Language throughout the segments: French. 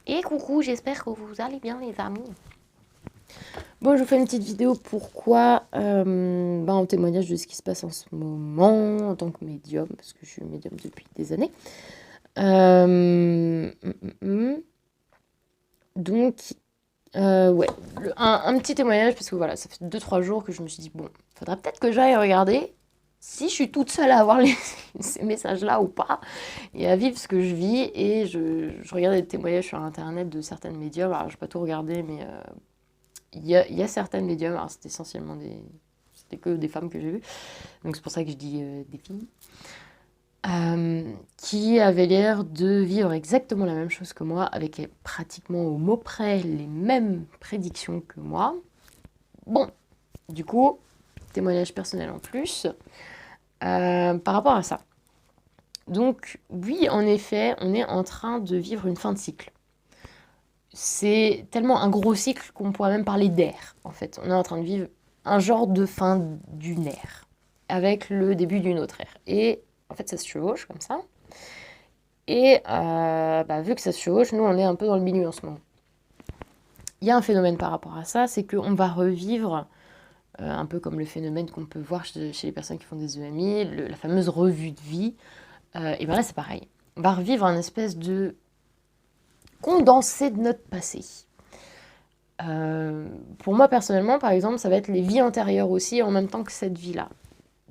Et coucou, j'espère que vous allez bien les amis. Bon, je vous fais une petite vidéo pourquoi, en témoignage de ce qui se passe en ce moment en tant que médium, parce que je suis médium depuis des années. Euh, hum, hum. Donc, ouais, un petit témoignage, parce que voilà, ça fait 2 3 jours que je me suis dit, bon, faudrait peut-être que j'aille regarder si je suis toute seule à avoir ces messages-là ou pas, et à vivre ce que je vis. Et je regardais des témoignages sur Internet de certaines médiums. Alors, je n'ai pas tout regardé, mais il y a certaines médiums, alors c'était essentiellement c'était que des femmes que j'ai vues, donc c'est pour ça que je dis des filles, qui avaient l'air de vivre exactement la même chose que moi, avec pratiquement au mot près les mêmes prédictions que moi. Bon, du coup, témoignage personnel en plus, par rapport à ça. Donc oui, en effet, on est en train de vivre une fin de cycle. C'est tellement un gros cycle qu'on pourrait même parler d'ère, en fait. On est en train de vivre un genre de fin d'une ère, avec le début d'une autre ère. Et en fait, ça se chevauche comme ça. Et vu que ça se chevauche, nous, on est un peu dans le milieu en ce moment. Il y a un phénomène par rapport à ça, c'est qu'on va revivre, un peu comme le phénomène qu'on peut voir chez les personnes qui font des EMI, la fameuse revue de vie. Et bien là, c'est pareil. On va revivre un espèce de condensé de notre passé. Pour moi personnellement, par exemple, ça va être les vies antérieures aussi en même temps que cette vie-là.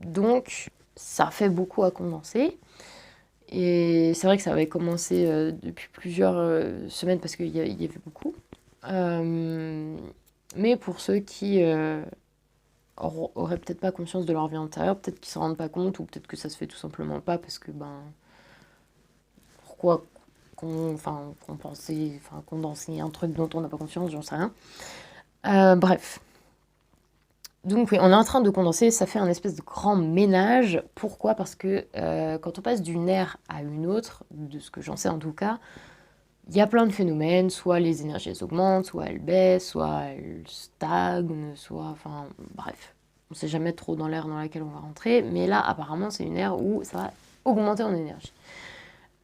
Donc, ça fait beaucoup à condenser. Et c'est vrai que ça avait commencé depuis plusieurs semaines parce qu'il y avait beaucoup. Mais pour ceux qui auraient peut-être pas conscience de leur vie antérieure, peut-être qu'ils ne s'en rendent pas compte, ou peut-être que ça se fait tout simplement pas parce que, pourquoi condenser un truc dont on n'a pas conscience, j'en sais rien. Bref. Donc oui, on est en train de condenser, ça fait un espèce de grand ménage. Pourquoi? Parce que quand on passe d'une ère à une autre, de ce que j'en sais en tout cas, il y a plein de phénomènes, soit les énergies elles augmentent, soit elles baissent, soit elles stagnent, enfin bref. On ne sait jamais trop dans l'ère dans laquelle on va rentrer, mais là apparemment c'est une ère où ça va augmenter en énergie.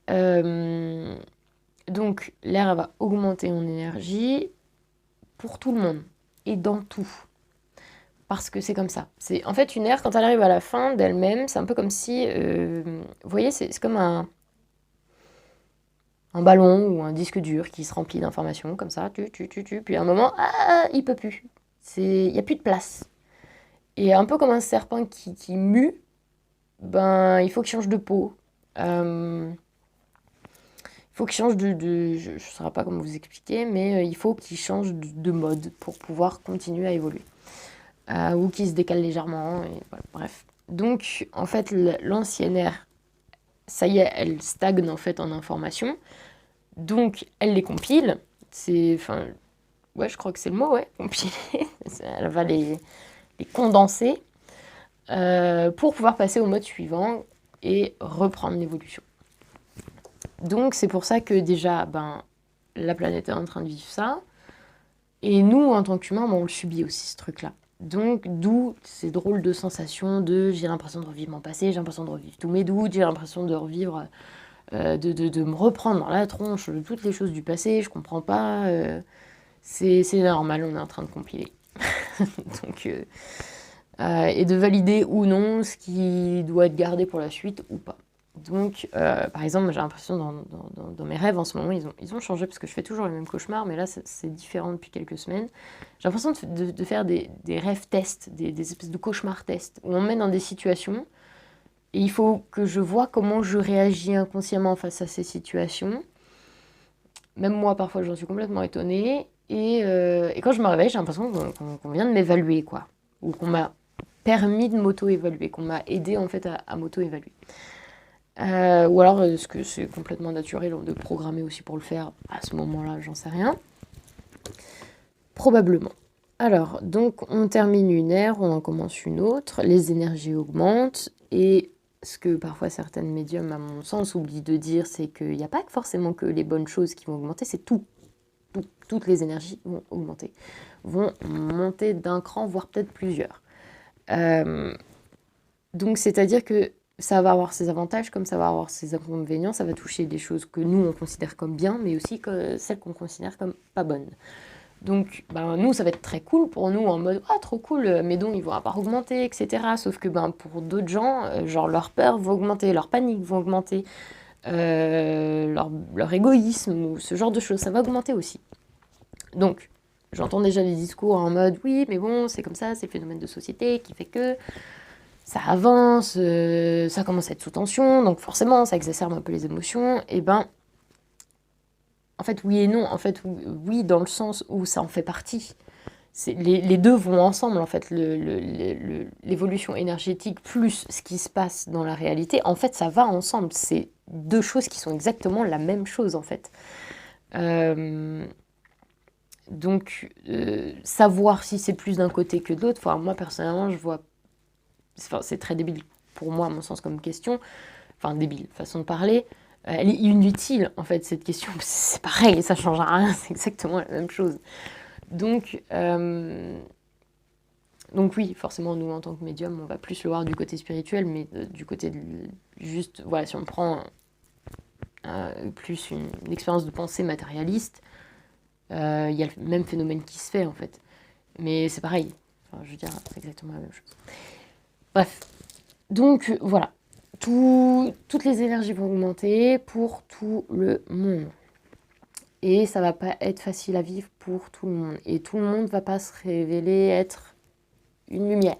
Euh, donc l'ère va augmenter en énergie pour tout le monde et dans tout. Parce que c'est comme ça. C'est en fait une ère, quand elle arrive à la fin d'elle-même, c'est un peu comme si, vous voyez, c'est comme un ballon ou un disque dur qui se remplit d'informations comme ça, puis à un moment, il peut plus. Il n'y a plus de place. Et un peu comme un serpent qui mue, il faut qu'il change de peau. Il faut qu'il change je ne saurais pas comment vous expliquer, mais il faut qu'il change de mode pour pouvoir continuer à évoluer. Ou qui se décale légèrement, et voilà, bref. Donc, en fait, l'ancienne ère, ça y est, elle stagne en fait en information. Donc, elle les compile. Ouais, je crois que c'est le mot, ouais, compiler. Elle va les condenser pour pouvoir passer au mode suivant et reprendre l'évolution. Donc, c'est pour ça que déjà, la planète est en train de vivre ça. Et nous, en tant qu'humains, on le subit aussi, ce truc-là. Donc, d'où ces drôles de sensations de j'ai l'impression de revivre mon passé, j'ai l'impression de revivre tous mes doutes, j'ai l'impression de revivre, de me reprendre dans la tronche de toutes les choses du passé, je comprends pas. C'est normal, on est en train de compiler. Donc, et de valider ou non ce qui doit être gardé pour la suite ou pas. Donc, par exemple, j'ai l'impression dans mes rêves en ce moment, ils ont changé parce que je fais toujours les mêmes cauchemars, mais là, c'est différent depuis quelques semaines. J'ai l'impression de faire des rêves tests, des espèces de cauchemars tests, où on me met dans des situations et il faut que je vois comment je réagis inconsciemment face à ces situations. Même moi, parfois, j'en suis complètement étonnée. Et quand je me réveille, j'ai l'impression qu'on vient de m'évaluer, quoi. Ou qu'on m'a permis de m'auto-évaluer, qu'on m'a aidé en fait à m'auto-évaluer. Ou alors, est-ce que c'est complètement naturel de programmer aussi pour le faire à ce moment-là, j'en sais rien. Probablement. Alors, donc on termine une ère, on en commence une autre, les énergies augmentent, et ce que parfois certaines médiums, à mon sens, oublient de dire, c'est qu'il n'y a pas forcément que les bonnes choses qui vont augmenter, c'est tout. Toutes les énergies vont augmenter, vont monter d'un cran, voire peut-être plusieurs. Donc, c'est-à-dire que ça va avoir ses avantages comme ça va avoir ses inconvénients. Ça va toucher des choses que nous, on considère comme bien, mais aussi que celles qu'on considère comme pas bonnes. Donc, ben, nous, ça va être très cool pour nous, en mode, ah, trop cool, mes dons, ils vont avoir augmenté, etc. Sauf que, ben, pour d'autres gens, genre, leur peur va augmenter, leur panique va augmenter, leur égoïsme, ou ce genre de choses, ça va augmenter aussi. Donc, j'entends déjà les discours en mode, oui, mais bon, c'est comme ça, c'est le phénomène de société qui fait que ça avance, ça commence à être sous tension, donc forcément, ça exacerbe un peu les émotions, et ben, en fait, oui et non. En fait, oui, dans le sens où ça en fait partie. Les deux vont ensemble, en fait. L'évolution énergétique plus ce qui se passe dans la réalité, en fait, ça va ensemble. C'est deux choses qui sont exactement la même chose, en fait. Euh, donc, savoir si c'est plus d'un côté que de l'autre, enfin, moi, personnellement, je vois... Enfin, c'est très débile pour moi, à mon sens, comme question. Enfin, débile, façon de parler. Elle est inutile, en fait, cette question. C'est pareil, ça change rien, c'est exactement la même chose. Donc, donc oui, forcément, nous, en tant que médium, on va plus le voir du côté spirituel, mais du côté de, juste, voilà, si on prend plus une expérience de pensée matérialiste, il y a le même phénomène qui se fait, en fait. Mais c'est pareil. Enfin, je veux dire, c'est exactement la même chose. Bref. Donc, voilà. Toutes les énergies vont augmenter pour tout le monde. Et ça va pas être facile à vivre pour tout le monde. Et tout le monde va pas se révéler être une lumière.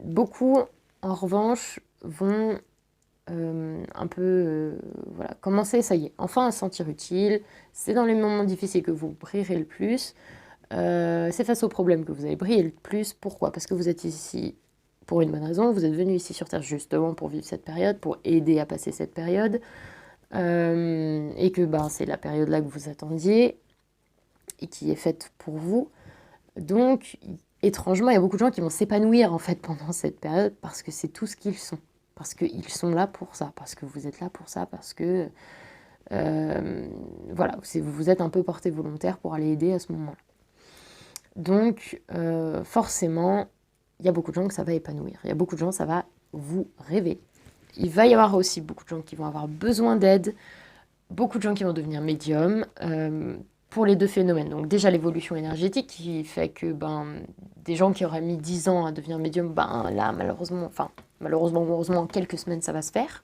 Beaucoup, en revanche, vont un peu voilà, commencer, ça y est, enfin à se sentir utile. C'est dans les moments difficiles que vous brillerez le plus. C'est face aux problèmes que vous allez briller le plus. Pourquoi? Parce que vous êtes ici pour une bonne raison. Vous êtes venu ici sur Terre justement pour vivre cette période, pour aider à passer cette période. Et que ben, c'est la période là que vous attendiez et qui est faite pour vous. Donc, étrangement, il y a beaucoup de gens qui vont s'épanouir en fait pendant cette période parce que c'est tout ce qu'ils sont. Parce qu'ils sont là pour ça, parce que vous êtes là pour ça, parce que voilà, vous êtes un peu porté volontaire pour aller aider à ce moment-là. Donc, forcément, il y a beaucoup de gens que ça va épanouir. Il y a beaucoup de gens, ça va vous rêver. Il va y avoir aussi beaucoup de gens qui vont avoir besoin d'aide, beaucoup de gens qui vont devenir médiums pour les deux phénomènes. Donc déjà l'évolution énergétique qui fait que des gens qui auraient mis 10 ans à devenir médium, là malheureusement, ou heureusement, en quelques semaines ça va se faire.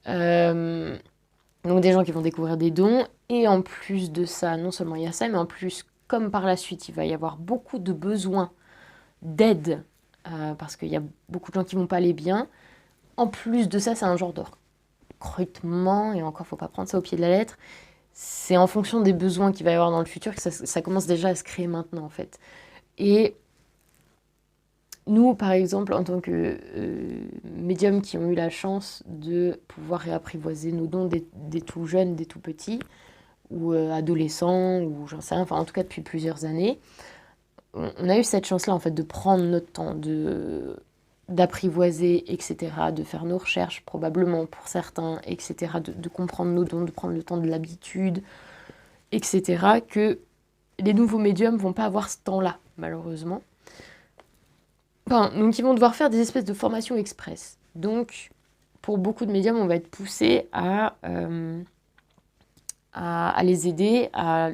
Donc des gens qui vont découvrir des dons. Et en plus de ça, non seulement il y a ça, mais en plus, comme par la suite, il va y avoir beaucoup de besoins d'aide, parce qu'il y a beaucoup de gens qui vont pas aller bien. En plus de ça, c'est un genre de recrutement, et encore, faut pas prendre ça au pied de la lettre. C'est en fonction des besoins qu'il va y avoir dans le futur que ça commence déjà à se créer maintenant, en fait. Et nous, par exemple, en tant que médiums qui ont eu la chance de pouvoir réapprivoiser nos dons des tout jeunes, des tout petits, ou adolescents, ou j'en sais rien, enfin en tout cas depuis plusieurs années, on a eu cette chance-là, en fait, de prendre notre temps, d'apprivoiser, etc., de faire nos recherches, probablement pour certains, etc., de comprendre nos dons, de prendre le temps de l'habitude, etc., que les nouveaux médiums vont pas avoir ce temps-là, malheureusement. Donc ils vont devoir faire des espèces de formations express. Donc, pour beaucoup de médiums, on va être poussé à les aider, à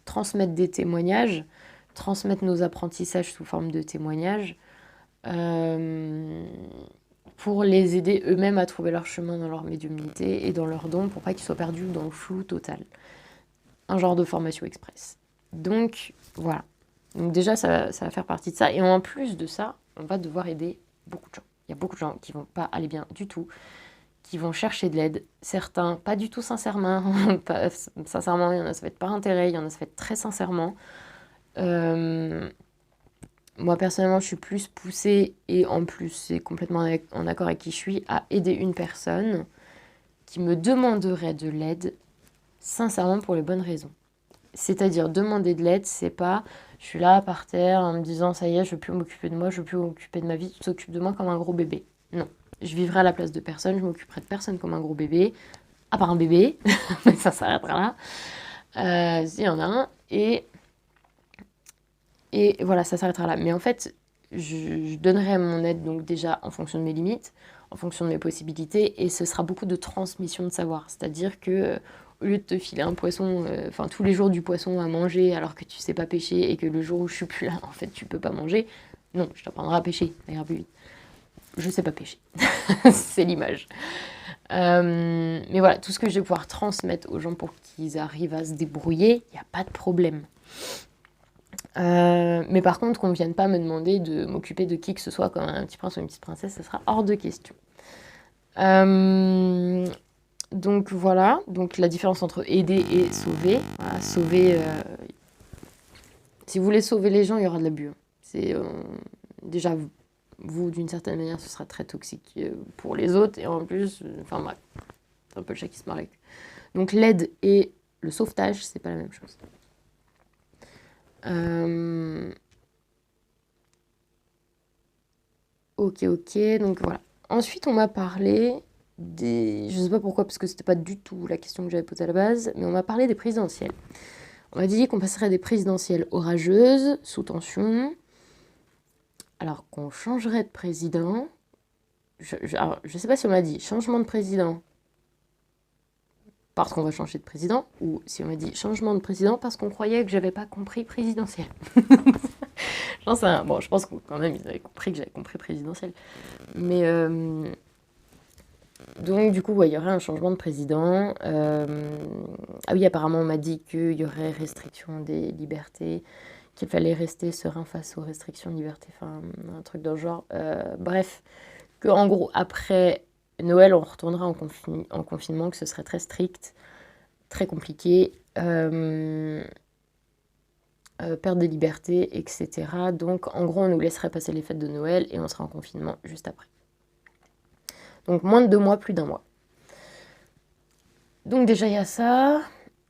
transmettre des témoignages, transmettre nos apprentissages sous forme de témoignages, pour les aider eux-mêmes à trouver leur chemin dans leur médiumnité et dans leurs dons, pour pas qu'ils soient perdus dans le flou total. Un genre de formation express. Donc, voilà. Donc déjà, ça va faire partie de ça. Et en plus de ça, on va devoir aider beaucoup de gens. Il y a beaucoup de gens qui vont pas aller bien du tout, qui vont chercher de l'aide. Certains, pas du tout sincèrement. Sincèrement, il y en a, ça va être par intérêt, il y en a, ça va être très sincèrement. Moi, personnellement, je suis plus poussée, et en plus, c'est complètement en accord avec qui je suis, à aider une personne qui me demanderait de l'aide, sincèrement, pour les bonnes raisons. C'est-à-dire, demander de l'aide, c'est pas, je suis là par terre en me disant, ça y est, je veux plus m'occuper de moi, je veux plus m'occuper de ma vie, tu t'occupes de moi comme un gros bébé. Non. Je vivrai à la place de personne, je m'occuperai de personne comme un gros bébé, à part un bébé, mais ça s'arrêtera là. S'il y en a un, et voilà, ça s'arrêtera là. Mais en fait, je donnerai mon aide donc déjà en fonction de mes limites, en fonction de mes possibilités, et ce sera beaucoup de transmission de savoir. C'est-à-dire que au lieu de te filer un poisson, enfin tous les jours du poisson à manger alors que tu sais pas pêcher et que le jour où je suis plus là, en fait tu peux pas manger, non, je t'apprendrai à pêcher, ça ira plus vite. Je sais pas pêcher, c'est l'image. Mais voilà, tout ce que je vais pouvoir transmettre aux gens pour qu'ils arrivent à se débrouiller, il n'y a pas de problème. Mais par contre, qu'on ne vienne pas me demander de m'occuper de qui que ce soit comme un petit prince ou une petite princesse, ça sera hors de question. Donc voilà, donc la différence entre aider et sauver. Voilà, sauver, si vous voulez sauver les gens, il y aura de l'abus. C'est déjà vous, d'une certaine manière, ce sera très toxique pour les autres, et en plus, enfin bref, c'est un peu le chat qui se marre. Donc l'aide et le sauvetage, c'est pas la même chose. Ok, donc voilà. Ensuite, on m'a parlé des... Je sais pas pourquoi, parce que c'était pas du tout la question que j'avais posée à la base, mais on m'a parlé des présidentielles. On m'a dit qu'on passerait des présidentielles orageuses, sous tension, alors qu'on changerait de président. Alors, je sais pas si on m'a dit changement de président parce qu'on va changer de président, ou si on m'a dit changement de président parce qu'on croyait que j'avais pas compris présidentiel. J'en sais rien. Bon, je pense que quand même ils avaient compris que j'avais compris présidentiel. Mais donc du coup, ouais, il y aurait un changement de président. Ah oui, apparemment on m'a dit qu'il y aurait restriction des libertés, qu'il fallait rester serein face aux restrictions de liberté, enfin un truc dans le genre. Bref, que en gros après Noël on retournera en confinement, que ce serait très strict, très compliqué. Perte des libertés, etc. Donc en gros on nous laisserait passer les fêtes de Noël et on sera en confinement juste après. Donc moins de 2 mois, plus d'1 mois. Donc déjà il y a ça.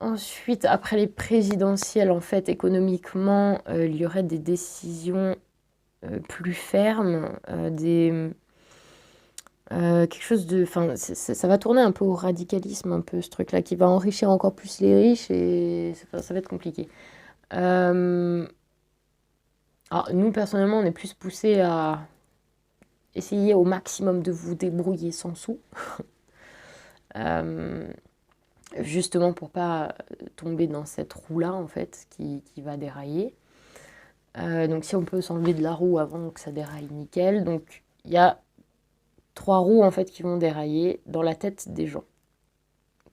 Ensuite, après les présidentielles, en fait, économiquement, il y aurait des décisions plus fermes, quelque chose de... Enfin, ça va tourner un peu au radicalisme, un peu ce truc-là, qui va enrichir encore plus les riches, et ça va être compliqué. Alors, nous, personnellement, on est plus poussés à essayer au maximum de vous débrouiller sans sous. Justement pour pas tomber dans cette roue-là, en fait, qui va dérailler. Donc si on peut s'enlever de la roue avant que ça déraille, nickel. Donc il y a 3 roues, en fait, qui vont dérailler dans la tête des gens.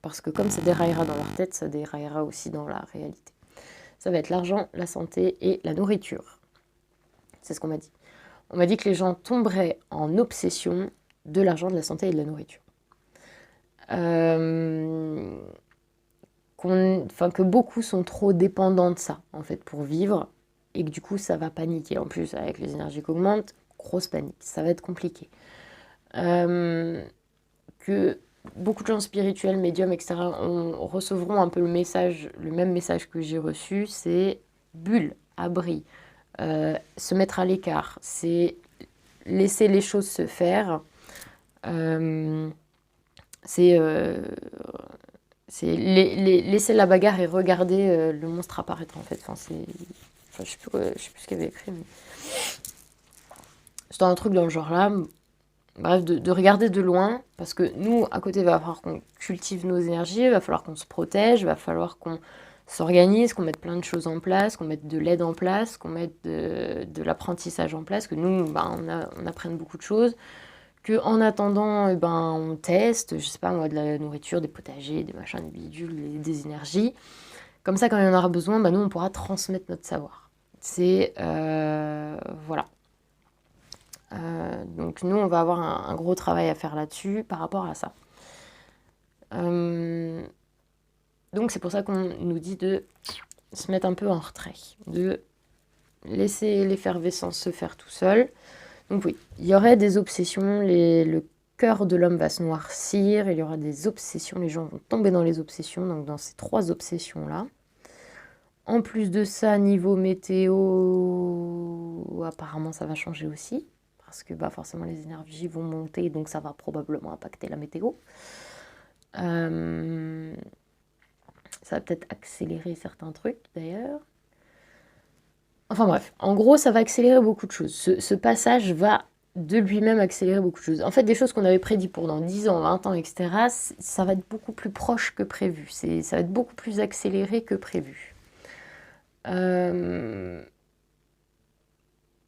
Parce que comme ça déraillera dans leur tête, ça déraillera aussi dans la réalité. Ça va être l'argent, la santé et la nourriture. C'est ce qu'on m'a dit. On m'a dit que les gens tomberaient en obsession de l'argent, de la santé et de la nourriture. Que beaucoup sont trop dépendants de ça, en fait, pour vivre, et que du coup, ça va paniquer. En plus, avec les énergies qui augmentent, grosse panique, ça va être compliqué. Que beaucoup de gens spirituels, médiums, etc., recevront un peu le même message que j'ai reçu, c'est bulle, abri, se mettre à l'écart, c'est laisser les choses se faire, c'est laisser la bagarre et regarder le monstre apparaître, en fait. Je sais plus ce qu'il y avait écrit, mais c'était un truc dans le genre là. Bref, de regarder de loin, parce que nous, à côté, il va falloir qu'on cultive nos énergies, il va falloir qu'on se protège, il va falloir qu'on s'organise, qu'on mette plein de choses en place, qu'on mette de l'aide en place, qu'on mette de l'apprentissage en place, que nous, on apprenne beaucoup de choses, qu'en attendant, on teste, je sais pas moi, de la nourriture, des potagers, des machins, des bidules, des énergies. Comme ça, quand il y en aura besoin, nous, on pourra transmettre notre savoir. C'est... voilà. Donc nous, on va avoir un gros travail à faire là-dessus par rapport à ça. Donc c'est pour ça qu'on nous dit de se mettre un peu en retrait, de laisser l'effervescence se faire tout seul. Donc oui, il y aurait des obsessions, le cœur de l'homme va se noircir, il y aura des obsessions, les gens vont tomber dans les obsessions, donc dans ces 3 obsessions-là. En plus de ça, niveau météo, apparemment ça va changer aussi, parce que forcément les énergies vont monter, donc ça va probablement impacter la météo. Ça va peut-être accélérer certains trucs d'ailleurs. Enfin bref, en gros, ça va accélérer beaucoup de choses. Ce passage va de lui-même accélérer beaucoup de choses. En fait, des choses qu'on avait prédit pour dans 10 ans, 20 ans, etc., ça va être beaucoup plus proche que prévu. Ça va être beaucoup plus accéléré que prévu. Euh,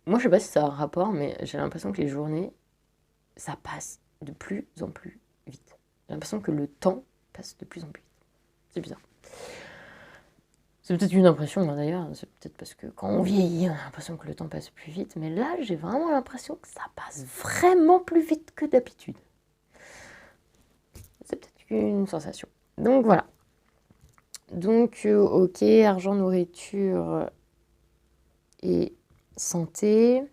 Moi, je sais pas si ça a un rapport, mais j'ai l'impression que les journées, ça passe de plus en plus vite. J'ai l'impression que le temps passe de plus en plus vite. C'est bizarre. C'est peut-être une impression, hein, d'ailleurs. C'est peut-être parce que quand on vieillit, on a l'impression que le temps passe plus vite. Mais là, j'ai vraiment l'impression que ça passe vraiment plus vite que d'habitude. C'est peut-être une sensation. Donc voilà. Donc, ok, argent, nourriture et santé.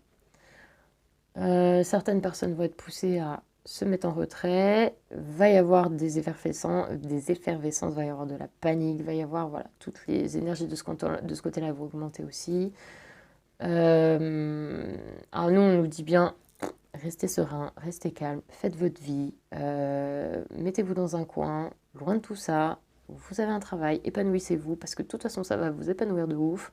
Certaines personnes vont être poussées à se mettre en retrait. Va y avoir des effervescences, va y avoir de la panique, va y avoir, voilà, toutes les énergies de ce côté-là vont augmenter aussi. Alors nous, on nous dit bien, restez serein, restez calme, faites votre vie, mettez-vous dans un coin, loin de tout ça, vous avez un travail, épanouissez-vous, parce que de toute façon, ça va vous épanouir de ouf.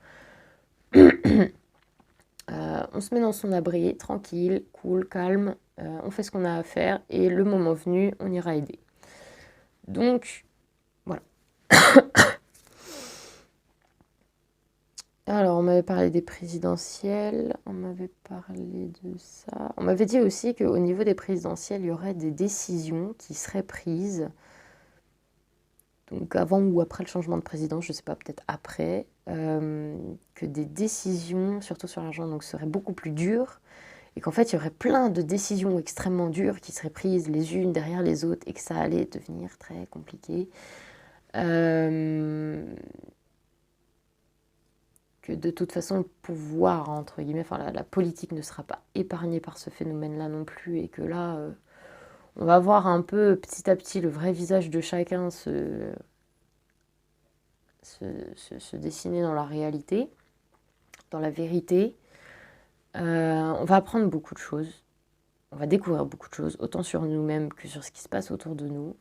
On se met dans son abri, tranquille, cool, calme, on fait ce qu'on a à faire, et le moment venu, on ira aider. Donc, voilà. Alors, on m'avait parlé des présidentielles, on m'avait parlé de ça. On m'avait dit aussi qu'au niveau des présidentielles, il y aurait des décisions qui seraient prises. Donc, avant ou après le changement de président, je ne sais pas, peut-être après, que des décisions, surtout sur l'argent, donc seraient beaucoup plus dures. Et qu'en fait, il y aurait plein de décisions extrêmement dures qui seraient prises les unes derrière les autres et que ça allait devenir très compliqué. Que de toute façon, le pouvoir, entre guillemets, enfin la politique ne sera pas épargnée par ce phénomène-là non plus, et que là, on va voir un peu petit à petit le vrai visage de chacun se dessiner dans la réalité, dans la vérité. On va apprendre beaucoup de choses, on va découvrir beaucoup de choses, autant sur nous-mêmes que sur ce qui se passe autour de nous.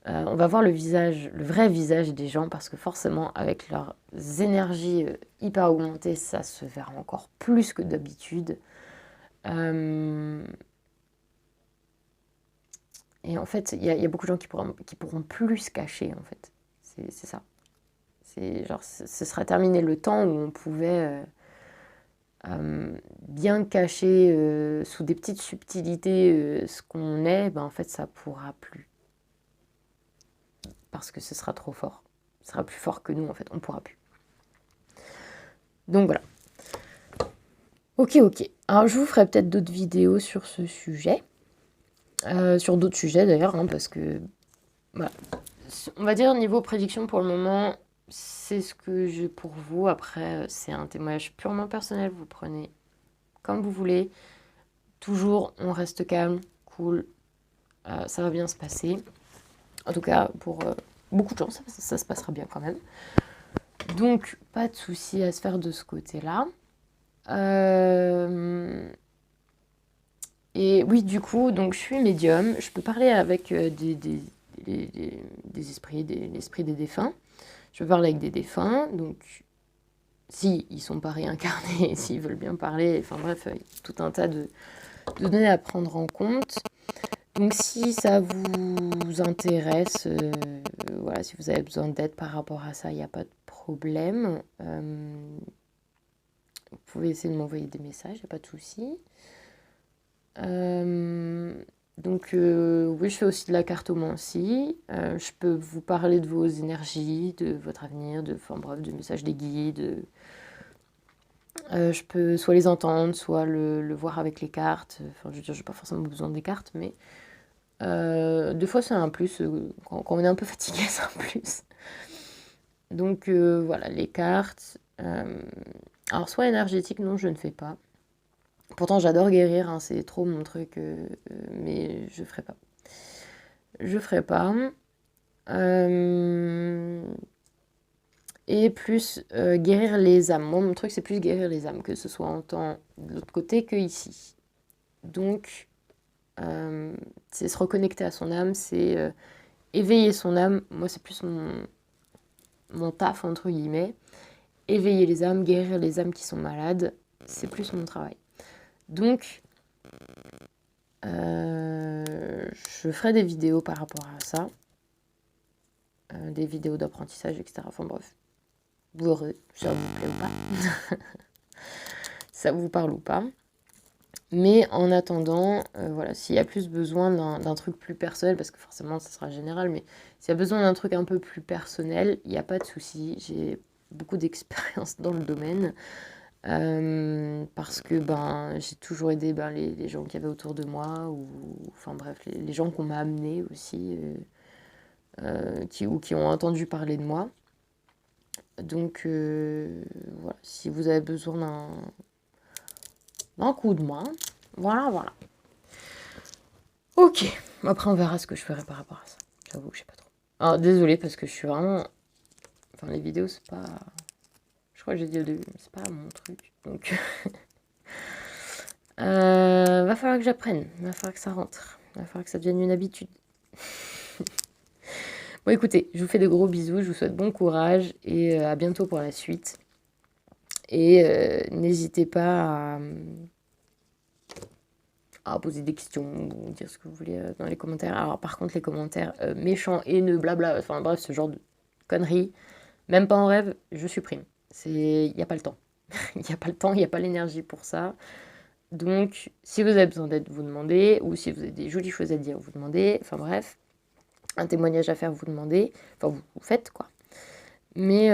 On va voir le visage, le vrai visage des gens, parce que forcément, avec leurs énergies hyper augmentées, ça se verra encore plus que d'habitude. Et en fait, il y a beaucoup de gens qui pourront plus se cacher, en fait. C'est ça. C'est genre, ce sera terminé le temps où on pouvait bien cacher sous des petites subtilités ce qu'on est. Ben, en fait, ça pourra plus. Parce que ce sera trop fort. Ce sera plus fort que nous, en fait. On pourra plus. Donc voilà. Ok. Alors, je vous ferai peut-être d'autres vidéos sur ce sujet. Sur d'autres sujets, d'ailleurs, hein, parce que... Voilà. On va dire, niveau prédiction, pour le moment, c'est ce que j'ai pour vous. Après, c'est un témoignage purement personnel. Vous prenez comme vous voulez. Toujours, on reste calme, cool. Ça va bien se passer. En tout cas, pour beaucoup de gens, ça se passera bien quand même. Donc, pas de souci à se faire de ce côté-là. Et oui, du coup, donc je suis médium. Je peux parler avec des esprits, l'esprit des défunts. Je peux parler avec des défunts. Donc, si ils sont pas réincarnés, s'ils veulent bien parler, enfin bref, tout un tas de données à prendre en compte. Donc si ça vous intéresse, voilà, si vous avez besoin d'aide par rapport à ça, il n'y a pas de problème. Vous pouvez essayer de m'envoyer des messages, il n'y a pas de souci. Donc oui, je fais aussi de la cartomancie. Je peux vous parler de vos énergies, de votre avenir, enfin bref, de messages des guides. Je peux soit les entendre, soit le voir avec les cartes. Enfin, je veux dire, j'ai pas forcément besoin des cartes, mais des fois c'est un plus. Quand on est un peu fatigué, c'est un plus. Donc voilà, les cartes. Alors, soit énergétique, non, je ne fais pas. Pourtant, j'adore guérir, hein, c'est trop mon truc, mais je ferai pas. Je ferai pas. Et plus guérir les âmes. Moi, mon truc, c'est plus guérir les âmes, que ce soit en temps de l'autre côté que ici. Donc, c'est se reconnecter à son âme, c'est éveiller son âme. Moi, c'est plus mon taf, entre guillemets. éveiller les âmes, guérir les âmes qui sont malades, c'est plus mon travail. Donc, je ferai des vidéos par rapport à ça, des vidéos d'apprentissage, etc. Enfin bref, vous verrez, ça vous plaît ou pas, ça vous parle ou pas. Mais en attendant, voilà, s'il y a plus besoin d'un truc plus personnel, parce que forcément ça sera général, mais s'il y a besoin d'un truc un peu plus personnel, il n'y a pas de souci. J'ai beaucoup d'expérience dans le domaine, parce que j'ai toujours aidé les gens qu'il y avait autour de moi, ou enfin bref, les gens qu'on m'a amenés aussi, qui ont entendu parler de moi. Donc voilà, si vous avez besoin d'un coup de main, voilà. Ok, après on verra ce que je ferai par rapport à ça. J'avoue que je sais pas trop. Alors désolée parce que je suis vraiment... Enfin les vidéos c'est pas... Je crois que j'ai dit au début, mais c'est pas mon truc. Donc... va falloir que j'apprenne, va falloir que ça rentre. Va falloir que ça devienne une habitude. Bon écoutez, je vous fais de gros bisous, je vous souhaite bon courage et à bientôt pour la suite. Et n'hésitez pas à poser des questions ou dire ce que vous voulez dans les commentaires. Alors par contre les commentaires méchants, haineux, blabla, enfin bref, ce genre de conneries, même pas en rêve, je supprime. Il n'y a pas le temps. Il n'y a pas le temps, il n'y a pas l'énergie pour ça. Donc si vous avez besoin d'aide, vous demandez, ou si vous avez des jolies choses à dire, vous demandez, enfin bref, un témoignage à faire, vous demandez, enfin vous faites quoi. Mais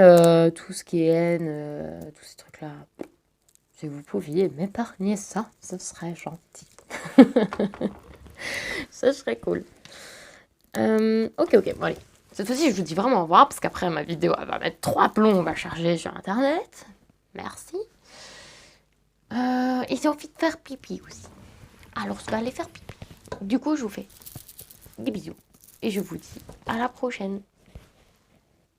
tout ce qui est haine, tous ces trucs-là, si vous pouviez m'épargner ça, ce serait gentil. Ça serait cool. Ok, bon allez. Cette fois-ci, je vous dis vraiment au revoir, parce qu'après, ma vidéo, elle va mettre 3 plombs, on va charger sur Internet. Merci. Et j'ai envie de faire pipi aussi. Alors, je vais aller faire pipi. Du coup, je vous fais des bisous. Et je vous dis à la prochaine.